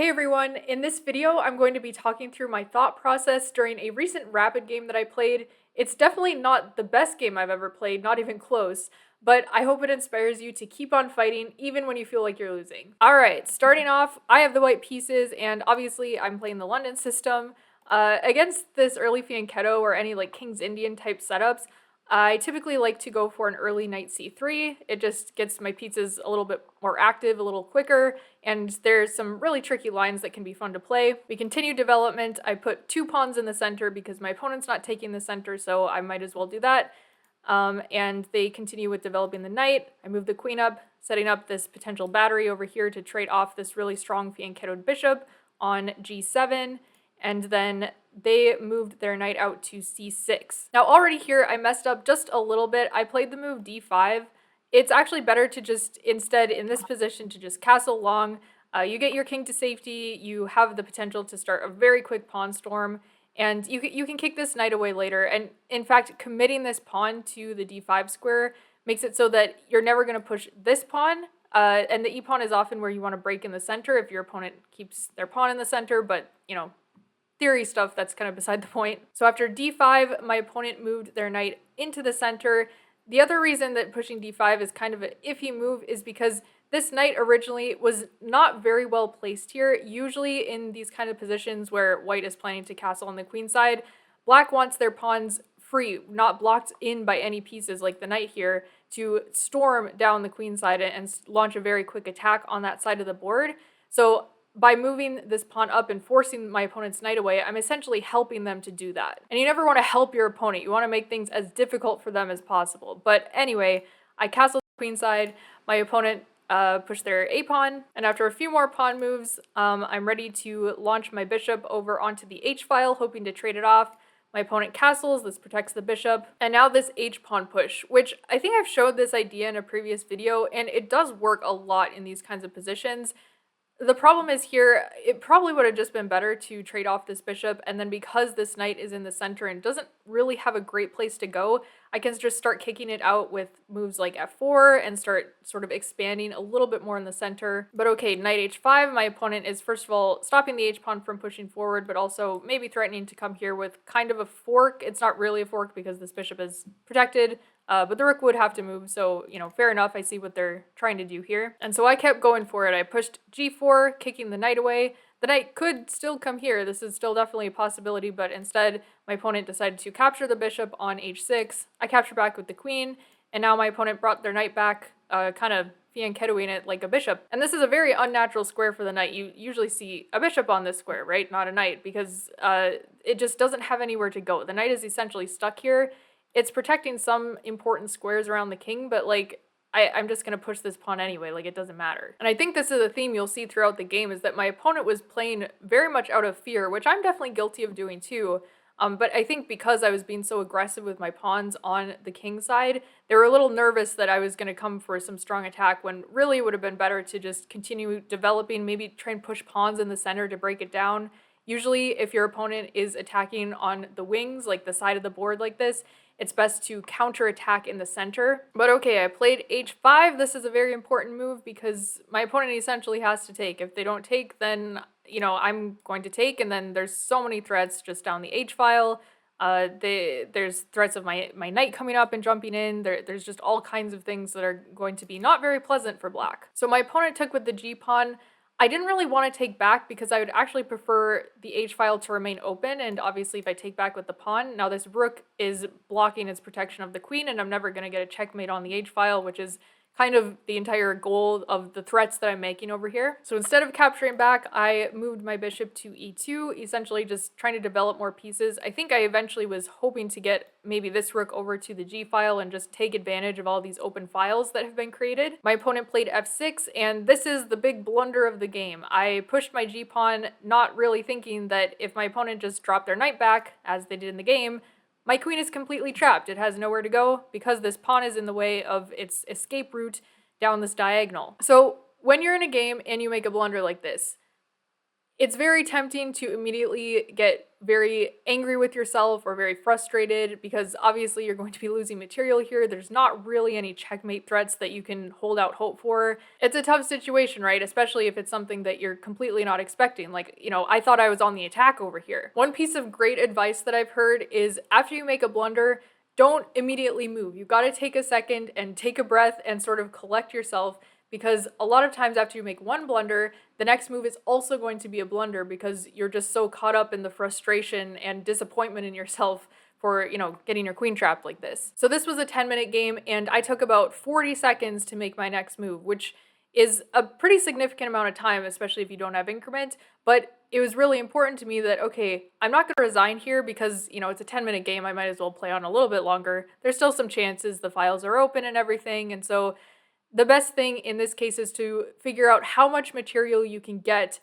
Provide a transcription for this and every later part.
Hey everyone, in this video I'm going to be talking through my thought process during a recent rapid game that I played. It's definitely not the best game I've ever played, not even close, but I hope it inspires you to keep on fighting even when you feel like you're losing. Alright, starting off, I have the white pieces and obviously I'm playing the London system. Against this early fianchetto or any like King's Indian type setups, I typically like to go for an early knight c3. It just gets my pieces a little bit more active, a little quicker, and there's some really tricky lines that can be fun to play. We continue development. I put 2 pawns in the center because my opponent's not taking the center, so I might as well do that. And they continue with developing the knight. I move the queen up, setting up this potential battery over here to trade off this really strong fianchettoed bishop on g7, and then they moved their knight out to c6. Now already here I messed up just a little bit. I played the move d5. It's actually better to just, instead in this position, to just castle long. You get your king to safety, you have the potential to start a very quick pawn storm, and you can kick this knight away later. And in fact, committing this pawn to the d5 square makes it so that you're never going to push this pawn, and the e-pawn is often where you want to break in the center if your opponent keeps their pawn in the center, but, you know, theory stuff, that's kind of beside the point. So after d5, my opponent moved their knight into the center. The other reason that pushing d5 is kind of an iffy move is because this knight originally was not very well placed here. Usually in these kind of positions where white is planning to castle on the queen side, black wants their pawns free, not blocked in by any pieces like the knight here, to storm down the queen side and launch a very quick attack on that side of the board. So by moving this pawn up and forcing my opponent's knight away, I'm essentially helping them to do that. And you never want to help your opponent. You want to make things as difficult for them as possible. But anyway, I castled the queen side. My opponent pushed their a-pawn. And after a few more pawn moves, I'm ready to launch my bishop over onto the h-file, hoping to trade it off. My opponent castles, this protects the bishop, and now this h-pawn push, which I think I've showed this idea in a previous video, and it does work a lot in these kinds of positions. The problem is here, it probably would have just been better to trade off this bishop, and then because this knight is in the center and doesn't really have a great place to go, I can just start kicking it out with moves like f4 and start sort of expanding a little bit more in the center. But okay, knight h5, my opponent is first of all stopping the h-pawn from pushing forward, but also maybe threatening to come here with kind of a fork. It's not really a fork because this bishop is protected. But the rook would have to move, so, you know, fair enough, I see what they're trying to do here. And so I kept going for it. I pushed g4, kicking the knight away. The knight could still come here, this is still definitely a possibility, but instead my opponent decided to capture the bishop on h6. I captured back with the queen, and now my opponent brought their knight back, kind of fianchettoing it like a bishop. And this is a very unnatural square for the knight. You usually see a bishop on this square, right? Not a knight, because it just doesn't have anywhere to go. The knight is essentially stuck here. It's protecting some important squares around the king, but like, I'm just going to push this pawn anyway, like it doesn't matter. And I think this is a theme you'll see throughout the game, is that my opponent was playing very much out of fear, which I'm definitely guilty of doing too. But I think because I was being so aggressive with my pawns on the king side, they were a little nervous that I was going to come for some strong attack, when really it would have been better to just continue developing, maybe try and push pawns in the center to break it down. Usually if your opponent is attacking on the wings, like the side of the board like this, it's best to counterattack in the center. But okay, I played h5. This is a very important move because my opponent essentially has to take. If they don't take, then, you know, I'm going to take, and then there's so many threats just down the h-file. There's threats of my knight coming up and jumping in. There's just all kinds of things that are going to be not very pleasant for black. So my opponent took with the g-pawn. I didn't really want to take back because I would actually prefer the h-file to remain open, and obviously if I take back with the pawn, now this rook is blocking its protection of the queen, and I'm never going to get a checkmate on the h-file, which is kind of the entire goal of the threats that I'm making over here. So instead of capturing back, I moved my bishop to e2, essentially just trying to develop more pieces. I think I eventually was hoping to get maybe this rook over to the g-file and just take advantage of all these open files that have been created. My opponent played f6, and this is the big blunder of the game. I pushed my g-pawn, not really thinking that if my opponent just dropped their knight back, as they did in the game, my queen is completely trapped. It has nowhere to go because this pawn is in the way of its escape route down this diagonal. So when you're in a game and you make a blunder like this, it's very tempting to immediately get very angry with yourself or very frustrated because obviously you're going to be losing material here. There's not really any checkmate threats that you can hold out hope for. It's a tough situation, right? Especially if it's something that you're completely not expecting. Like, I thought I was on the attack over here. One piece of great advice that I've heard is after you make a blunder, don't immediately move. You got to take a second and take a breath and sort of collect yourself, because a lot of times after you make one blunder, the next move is also going to be a blunder because you're just so caught up in the frustration and disappointment in yourself for, getting your queen trapped like this. So this was a 10-minute game, and I took about 40 seconds to make my next move, which is a pretty significant amount of time, especially if you don't have increment, but it was really important to me that, okay, I'm not going to resign here because, it's a 10-minute game, I might as well play on a little bit longer. There's still some chances, the files are open and everything, and so the best thing in this case is to figure out how much material you can get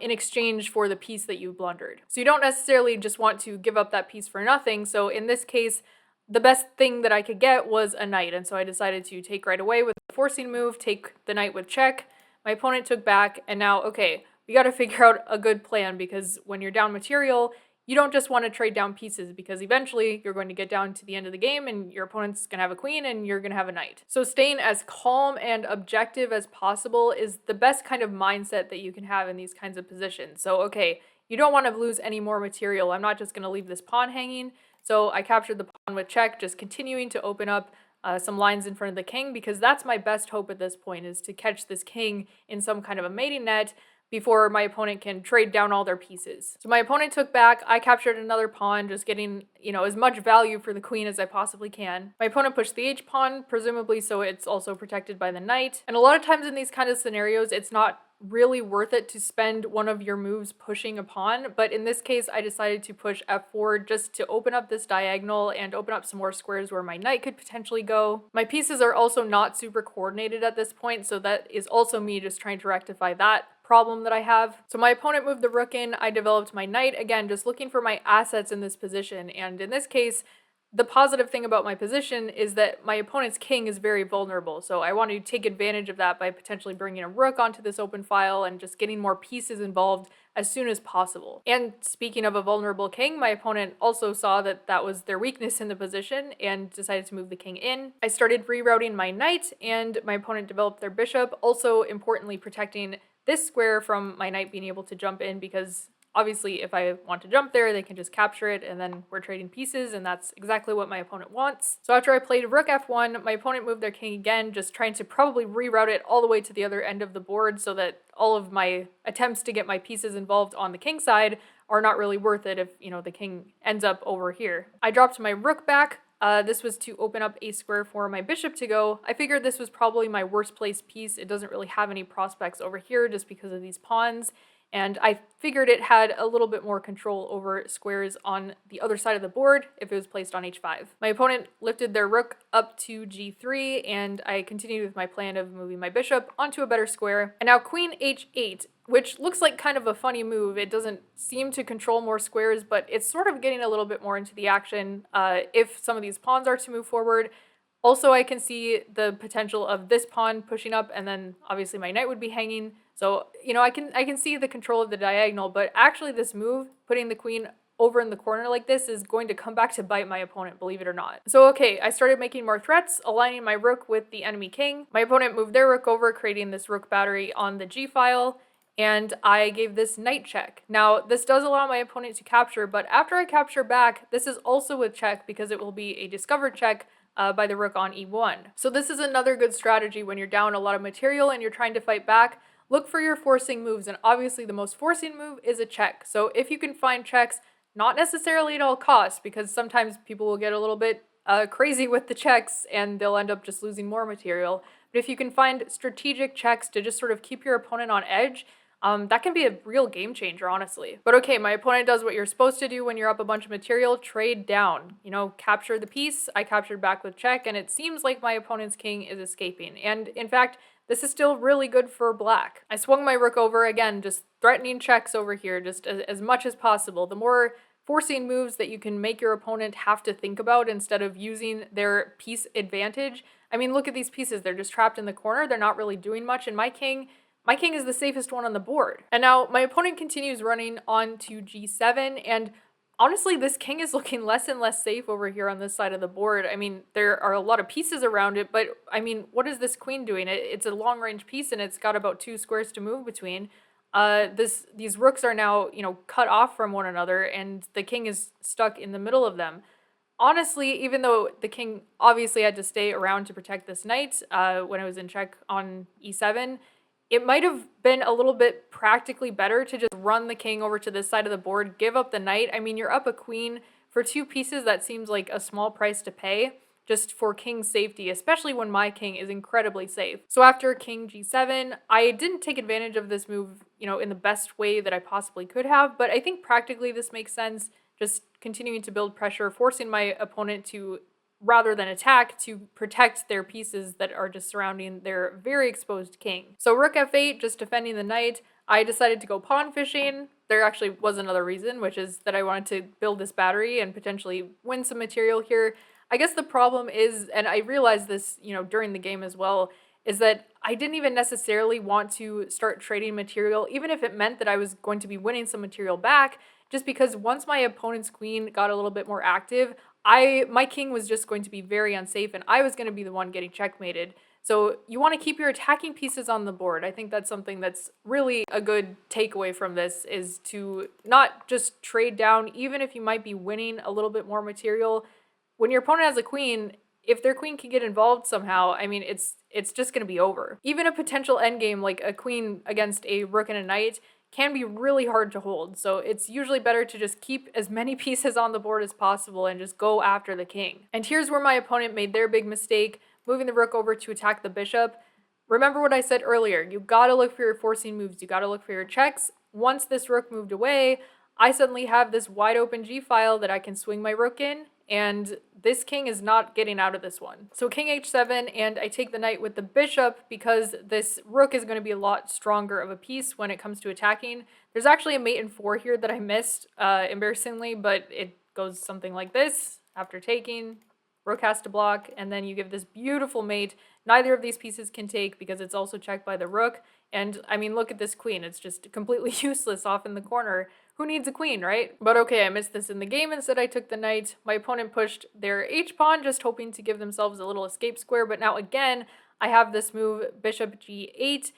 in exchange for the piece that you blundered. So you don't necessarily just want to give up that piece for nothing, so in this case, the best thing that I could get was a knight, and so I decided to take right away with the forcing move, take the knight with check. My opponent took back, and now, okay, we gotta figure out a good plan, because when you're down material, you don't just want to trade down pieces, because eventually you're going to get down to the end of the game and your opponent's going to have a queen and you're going to have a knight. So staying as calm and objective as possible is the best kind of mindset that you can have in these kinds of positions. So, okay, you don't want to lose any more material. I'm not just going to leave this pawn hanging. So I captured the pawn with check, just continuing to open up some lines in front of the king, because that's my best hope at this point, is to catch this king in some kind of a mating net before my opponent can trade down all their pieces. So my opponent took back, I captured another pawn, just getting, as much value for the queen as I possibly can. My opponent pushed the h-pawn, presumably so it's also protected by the knight. And a lot of times in these kind of scenarios, it's not really worth it to spend one of your moves pushing a pawn, but in this case I decided to push f4 just to open up this diagonal and open up some more squares where my knight could potentially go. My pieces are also not super coordinated at this point, so that is also me just trying to rectify that problem that I have. So my opponent moved the rook in, I developed my knight, again just looking for my assets in this position, and in this case the positive thing about my position is that my opponent's king is very vulnerable, so I want to take advantage of that by potentially bringing a rook onto this open file and just getting more pieces involved as soon as possible. And speaking of a vulnerable king, my opponent also saw that that was their weakness in the position and decided to move the king in. I started rerouting my knight, and my opponent developed their bishop, also importantly protecting this square from my knight being able to jump in, because obviously if I want to jump there, they can just capture it and then we're trading pieces, and that's exactly what my opponent wants. So after I played rook f1, my opponent moved their king again, just trying to probably reroute it all the way to the other end of the board so that all of my attempts to get my pieces involved on the king side are not really worth it if, the king ends up over here. I dropped my rook back. This was to open up a square for my bishop to go. I figured this was probably my worst placed piece. It doesn't really have any prospects over here just because of these pawns, and I figured it had a little bit more control over squares on the other side of the board if it was placed on h5. My opponent lifted their rook up to g3, and I continued with my plan of moving my bishop onto a better square. And now queen h8, which looks like kind of a funny move. It doesn't seem to control more squares, but it's sort of getting a little bit more into the action if some of these pawns are to move forward. Also, I can see the potential of this pawn pushing up, and then obviously my knight would be hanging. So, I can see the control of the diagonal, but actually this move, putting the queen over in the corner like this, is going to come back to bite my opponent, believe it or not. So okay, I started making more threats, aligning my rook with the enemy king. My opponent moved their rook over, creating this rook battery on the g file, and I gave this knight check. Now, this does allow my opponent to capture, but after I capture back, this is also with check because it will be a discovered check by the rook on e1. So this is another good strategy when you're down a lot of material and you're trying to fight back. Look for your forcing moves, and obviously the most forcing move is a check. So if you can find checks, not necessarily at all costs, because sometimes people will get a little bit crazy with the checks and they'll end up just losing more material. But if you can find strategic checks to just sort of keep your opponent on edge, that can be a real game changer, honestly. But okay, my opponent does what you're supposed to do when you're up a bunch of material: trade down. Capture the piece. I captured back with check, and it seems like my opponent's king is escaping. And in fact, this is still really good for black. I swung my rook over, again, just threatening checks over here, just as much as possible. The more forcing moves that you can make your opponent have to think about instead of using their piece advantage. I mean, look at these pieces. They're just trapped in the corner. They're not really doing much, and my king is the safest one on the board. And now my opponent continues running on to g7, and Honestly, this king is looking less and less safe over here on this side of the board. I mean, there are a lot of pieces around it, but I mean, what is this queen doing? It's a long range piece and it's got about 2 squares to move between. These rooks are now, cut off from one another and the king is stuck in the middle of them. Honestly, even though the king obviously had to stay around to protect this knight when it was in check on e7, it might have been a little bit practically better to just run the king over to this side of the board, give up the knight. I mean, you're up a queen for 2 pieces. That seems like a small price to pay just for king's safety, especially when my king is incredibly safe. So after king g7, I didn't take advantage of this move, in the best way that I possibly could have, but I think practically this makes sense, just continuing to build pressure, forcing my opponent to, rather than attack, to protect their pieces that are just surrounding their very exposed king. So rook f8, just defending the knight. I decided to go pawn fishing. There actually was another reason, which is that I wanted to build this battery and potentially win some material here. I guess the problem is, and I realized this, during the game as well, is that I didn't even necessarily want to start trading material, even if it meant that I was going to be winning some material back, just because once my opponent's queen got a little bit more active, my king was just going to be very unsafe and I was going to be the one getting checkmated. So you want to keep your attacking pieces on the board. I think that's something that's really a good takeaway from this, is to not just trade down, even if you might be winning a little bit more material. When your opponent has a queen, if their queen can get involved somehow, I mean, it's just going to be over. Even a potential endgame like a queen against a rook and a knight can be really hard to hold. So it's usually better to just keep as many pieces on the board as possible and just go after the king. And here's where my opponent made their big mistake, moving the rook over to attack the bishop. Remember what I said earlier, you gotta look for your forcing moves, you gotta look for your checks. Once this rook moved away, I suddenly have this wide open g-file that I can swing my rook in, and this king is not getting out of this one. So king h7, and I take the knight with the bishop because this rook is going to be a lot stronger of a piece when it comes to attacking. There's actually a mate in 4 here that I missed, embarrassingly, but it goes something like this. After taking, rook has to block, and then you give this beautiful mate. Neither of these pieces can take because it's also checked by the rook. And I mean, look at this queen. It's just completely useless off in the corner. Who needs a queen, right? But okay, I missed this in the game. Instead, I took the knight. My opponent pushed their h-pawn, just hoping to give themselves a little escape square. But now again, I have this move, bishop g8.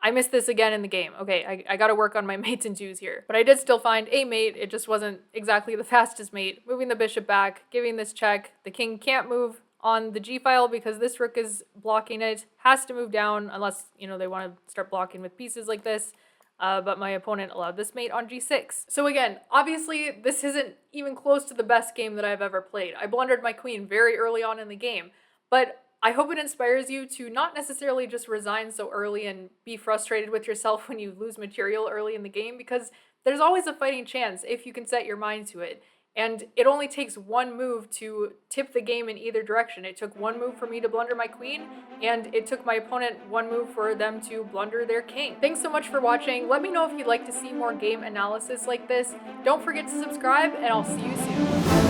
I missed this again in the game. Okay, I gotta work on my mates and twos here. But I did still find a mate. It just wasn't exactly the fastest mate. Moving the bishop back, giving this check. The king can't move on the g-file because this rook is blocking it. Has to move down unless, they want to start blocking with pieces like this. But my opponent allowed this mate on g6. So again, obviously, this isn't even close to the best game that I've ever played. I blundered my queen very early on in the game, but I hope it inspires you to not necessarily just resign so early and be frustrated with yourself when you lose material early in the game, because there's always a fighting chance if you can set your mind to it. And it only takes one move to tip the game in either direction. It took one move for me to blunder my queen, and it took my opponent one move for them to blunder their king. Thanks so much for watching. Let me know if you'd like to see more game analysis like this. Don't forget to subscribe, and I'll see you soon.